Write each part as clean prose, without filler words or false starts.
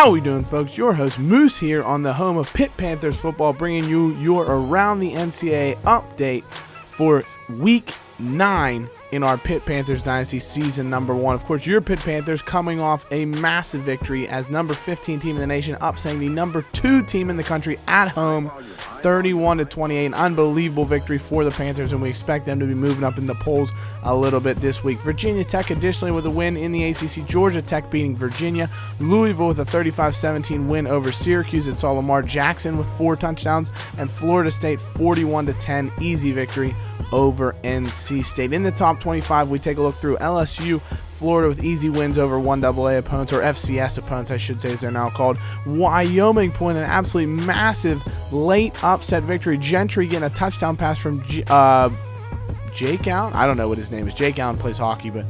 How we doing, folks? Your host Moose here on the home of Pitt Panthers football, bringing you your Around the NCAA update for Week 9 in our Pitt Panthers Dynasty Season number 1. Of course, your Pitt Panthers coming off a massive victory as number 15 team in the nation, upsetting the number 2 team in the country at home, 31-28. An unbelievable victory for the Panthers, and we expect them to be moving up in the polls a little bit this week. Virginia Tech additionally with a win in the ACC. Georgia Tech beating Virginia. Louisville with a 35-17 win over Syracuse. It saw Lamar Jackson with 4 touchdowns, and Florida State 41-10 easy victory over NC State. In the top 25, we take a look through LSU, Florida with easy wins over 1AA opponents, or FCS opponents, I should say, as they're now called. Wyoming pulling an absolutely massive late upset victory. Gentry getting a touchdown pass from Jake Allen. I don't know what his name is. Jake Allen plays hockey, but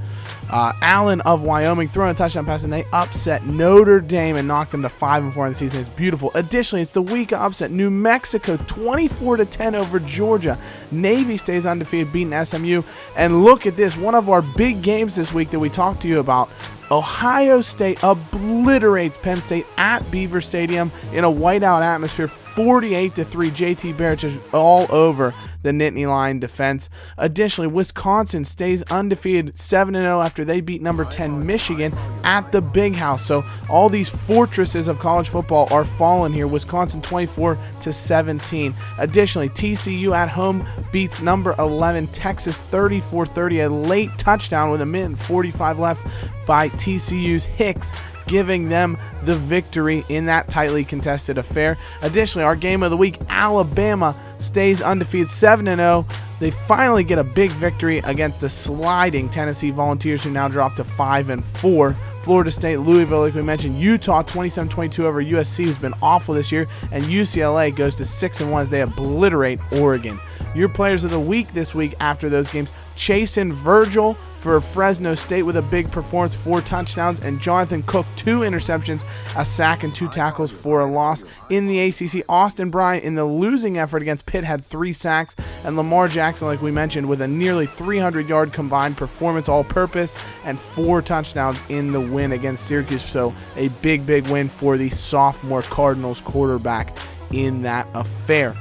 Allen of Wyoming throwing a touchdown pass, and they upset Notre Dame and knocked them to 5-4 in the season. It's beautiful. Additionally, it's the week of upset. New Mexico 24-10 over Georgia. Navy stays undefeated, beating SMU. And look at this, one of our big games this week that we talked to you about. Ohio State obliterates Penn State at Beaver Stadium in a whiteout atmosphere, 48-3. JT Barrett just all over the Nittany Lion defense. Additionally, Wisconsin stays undefeated, 7-0 after they beat number 10 Michigan at the Big House. So all these fortresses of college football are falling here. Wisconsin 24-17. Additionally, TCU at home beats number 11 Texas 34-30. A late touchdown with 1:45 left by TCU's Hicks, giving them the victory in that tightly contested affair. Additionally, our game of the week, Alabama stays undefeated, 7-0. They finally get a big victory against the sliding Tennessee Volunteers, who now drop to 5-4. Florida State, Louisville, like we mentioned, Utah 27-22 over USC, who's been awful this year, and UCLA goes to 6-1 as they obliterate Oregon. Your players of the week this week after those games, Chasen Virgil for Fresno State with a big performance, 4 touchdowns, and Jonathan Cook 2 interceptions, a sack, and 2 tackles for a loss. In the ACC, Austin Bryant in the losing effort against Pitt had 3 sacks, and Lamar Jackson, like we mentioned, with a nearly 300-yard combined performance all-purpose and 4 touchdowns in the win against Syracuse. So a big win for the sophomore Cardinals quarterback in that affair.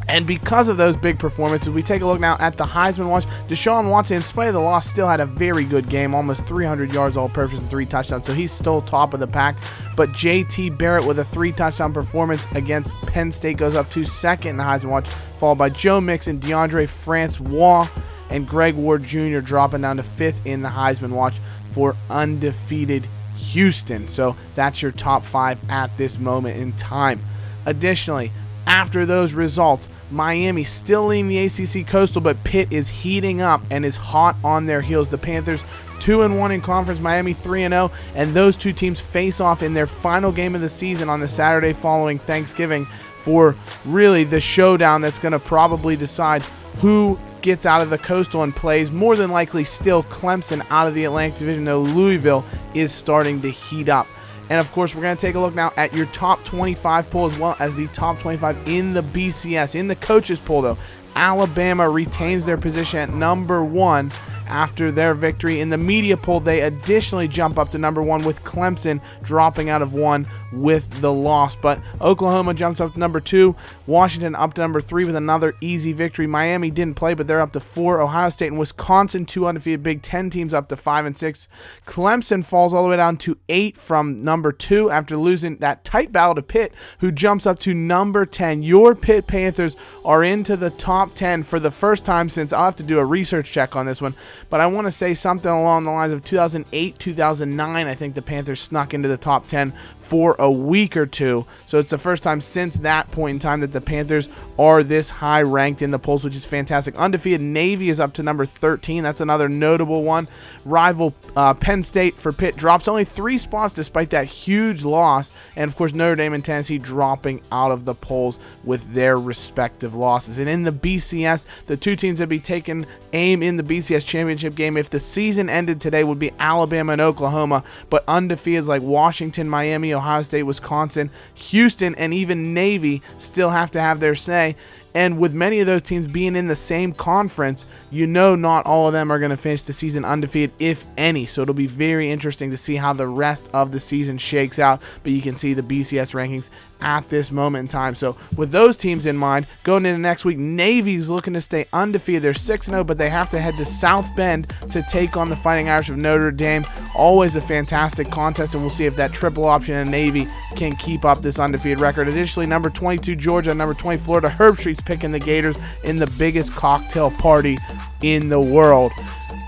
And because of those big performances, we take a look now at the Heisman watch. Deshaun Watson, in spite of the loss, still had a very good game, almost 300 yards all-purpose and 3 touchdowns, so he's still top of the pack. But JT Barrett with a 3-touchdown performance against Penn State goes up to second in the Heisman watch, followed by Joe Mixon, DeAndre Francois, and Greg Ward Jr. dropping down to 5th in the Heisman watch for undefeated Houston. So that's your top 5 at this moment in time. Additionally, after those results, Miami still leading the ACC Coastal, but Pitt is heating up and is hot on their heels. The Panthers 2-1 in conference, Miami 3-0, and those two teams face off in their final game of the season on the Saturday following Thanksgiving for really the showdown that's going to probably decide who gets out of the Coastal and plays more than likely still Clemson out of the Atlantic Division, though Louisville is starting to heat up. And, of course, we're going to take a look now at your top 25 poll as well as the top 25 in the BCS. In the coaches poll, though, Alabama retains their position at number 1 after their victory. In the media poll, they additionally jump up to number 1 with Clemson dropping out of 1 with the loss. But Oklahoma jumps up to number 2. Washington up to number 3 with another easy victory. Miami didn't play, but they're up to 4. Ohio State and Wisconsin, 2 undefeated Big Ten teams, up to 5 and 6. Clemson falls all the way down to 8 from number 2 after losing that tight battle to Pitt, who jumps up to number 10. Your Pitt Panthers are into the top 10 for the first time since, I'll have to do a research check on this one, but I want to say something along the lines of 2008, 2009. I think the Panthers snuck into the top 10 for a week or two. So it's the first time since that point in time that the Panthers are this high ranked in the polls, which is fantastic. Undefeated Navy is up to number 13. That's another notable one. Rival Penn State for Pitt drops only 3 spots despite that huge loss. And, of course, Notre Dame and Tennessee dropping out of the polls with their respective losses. And in the BCS, the 2 teams that be taking aim in the BCS championship championship game, if the season ended today, would be Alabama and Oklahoma, but undefeateds like Washington, Miami, Ohio State, Wisconsin, Houston, and even Navy still have to have their say. And with many of those teams being in the same conference, you know not all of them are going to finish the season undefeated, if any. So it'll be very interesting to see how the rest of the season shakes out. But you can see the BCS rankings at this moment in time. So with those teams in mind, going into next week, Navy's looking to stay undefeated. They're 6-0, but they have to head to South Bend to take on the Fighting Irish of Notre Dame. Always a fantastic contest, and we'll see if that triple option in Navy can keep up this undefeated record. Additionally, number 22 Georgia, number 20 Florida, Herb Street's picking the Gators in the biggest cocktail party in the world.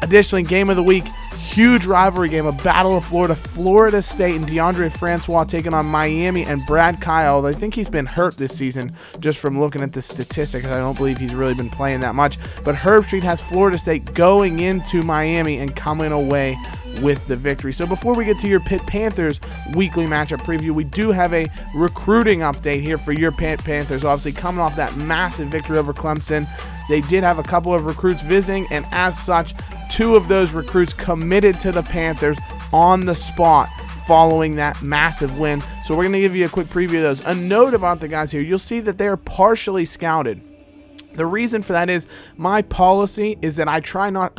Additionally, game of the week, huge rivalry game, a battle of Florida. Florida State and DeAndre Francois taking on Miami and Brad Kyle. I think he's been hurt this season just from looking at the statistics. I don't believe he's really been playing that much. But Herb Street has Florida State going into Miami and coming away with the victory. So before we get to your Pitt Panthers weekly matchup preview, we do have a recruiting update here for your Pitt Panthers. Obviously coming off that massive victory over Clemson, they did have a couple of recruits visiting, and as such, 2 of those recruits committed to the Panthers on the spot following that massive win. So we're going to give you a quick preview of those. A note about the guys here, you'll see that they are partially scouted. The reason for that is my policy is that I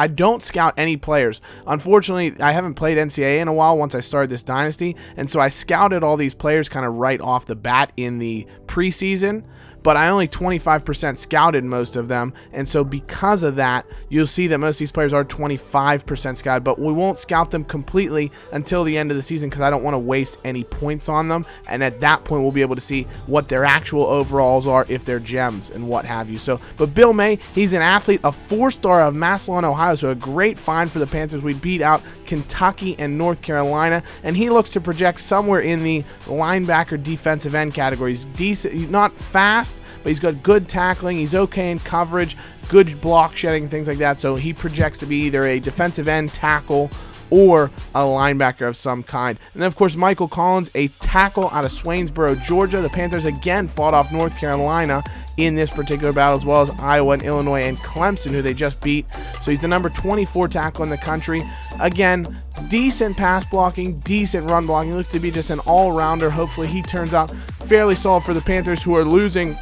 don't scout any players. Unfortunately, I haven't played NCAA in a while once I started this dynasty, and so I scouted all these players kind of right off the bat in the preseason, but I only 25% scouted most of them, and so because of that, you'll see that most of these players are 25% scouted, but we won't scout them completely until the end of the season because I don't want to waste any points on them, and at that point, we'll be able to see what their actual overalls are, if they're gems and what have you. So, but Bill May, he's an athlete, a 4-star out of Massillon, Ohio, so a great find for the Panthers. We beat out Kentucky and North Carolina, and he looks to project somewhere in the linebacker defensive end category. He's decent, he's not fast, but he's got good tackling, he's okay in coverage, good block shedding, things like that. So he projects to be either a defensive end, tackle, or a linebacker of some kind. And then, of course, Michael Collins, a tackle out of Swainsboro, Georgia. The Panthers again fought off North Carolina in this particular battle, as well as Iowa and Illinois and Clemson, who they just beat. So he's the number 24 tackle in the country. Again, decent pass blocking, decent run blocking. He looks to be just an all-rounder. Hopefully he turns out fairly solid for the Panthers, who are losing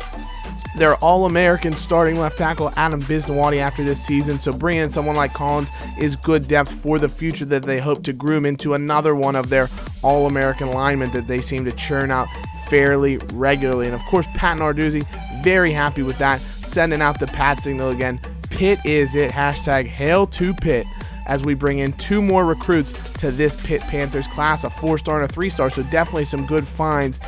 their All-American starting left tackle Adam Bisnawati after this season. So bringing in someone like Collins is good depth for the future that they hope to groom into another one of their All-American linemen that they seem to churn out fairly regularly. And of course, Pat Narduzzi, very happy with that, sending out the Pat signal again. Pitt is it. Hashtag Hail to Pitt, as we bring in 2 more recruits to this Pitt Panthers class, a 4-star and a 3-star. So definitely some good finds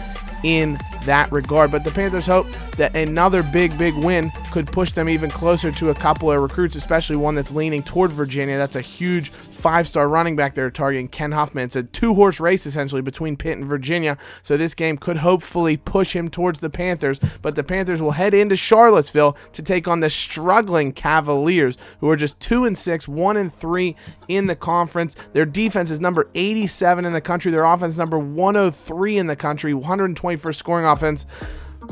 in that regard. But the Panthers hope that another big win could push them even closer to a couple of recruits, especially one that's leaning toward Virginia. That's a huge 5-star running back they're targeting, Ken Huffman. It's a 2-horse race essentially between Pitt and Virginia, so this game could hopefully push him towards the Panthers. But the Panthers will head into Charlottesville to take on the struggling Cavaliers, who are just 2-6, 1-3 in the conference. Their defense is number 87 in the country. Their offense is number 103 in the country, 121st scoring offense.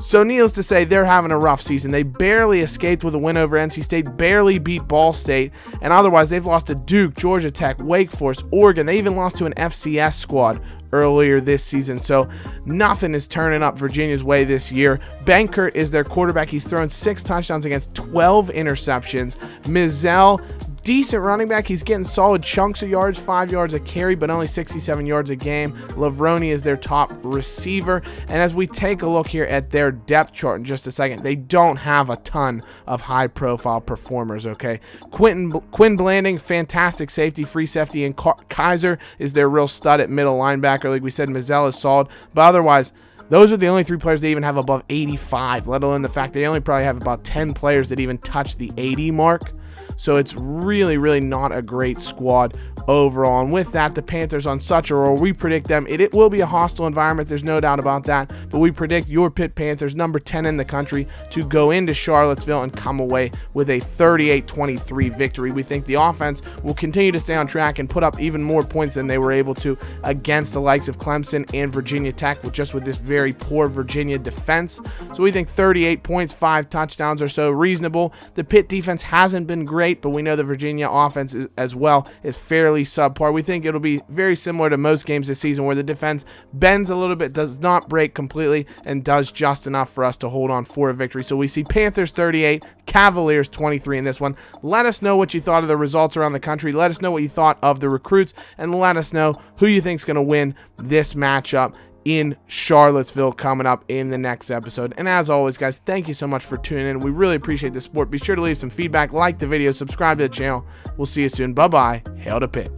So needless to say, they're having a rough season. They barely escaped with a win over NC State, barely beat Ball State, and otherwise they've lost to Duke, Georgia Tech, Wake Forest, Oregon. They even lost to an FCS squad earlier this season. So nothing is turning up Virginia's way this year. Benkert is their quarterback. He's thrown 6 touchdowns against 12 interceptions. Mizell, decent running back. He's getting solid chunks of yards, 5 yards a carry, but only 67 yards a game. Lavroni is their top receiver. And as we take a look here at their depth chart in just a second, they don't have a ton of high-profile performers, okay? Quinn Blanding, fantastic safety, free safety, and Kaiser is their real stud at middle linebacker. Like we said, Mizell is solid, but otherwise, those are the only 3 players they even have above 85, let alone the fact they only probably have about 10 players that even touch the 80 mark. So it's really not a great squad overall. And with that, the Panthers on such a roll, we predict them. It will be a hostile environment, there's no doubt about that, but we predict your Pitt Panthers, number 10 in the country, to go into Charlottesville and come away with a 38-23 victory. We think the offense will continue to stay on track and put up even more points than they were able to against the likes of Clemson and Virginia Tech, with this very poor Virginia defense. So we think 38 points, 5 touchdowns or so, reasonable. The Pitt defense hasn't been great great, but we know the Virginia offense as well is fairly subpar. We think it'll be very similar to most games this season where the defense bends a little bit, does not break completely, and does just enough for us to hold on for a victory. So we see Panthers 38, Cavaliers 23 in this one. Let us know what you thought of the results around the country. Let us know what you thought of the recruits, and let us know who you think is going to win this matchup in Charlottesville coming up in the next episode. And as always, guys, thank you so much for tuning in. We really appreciate the support. Be sure to leave some feedback, like the video, subscribe to the channel. We'll see you soon. Bye-bye. Hail to Pitt.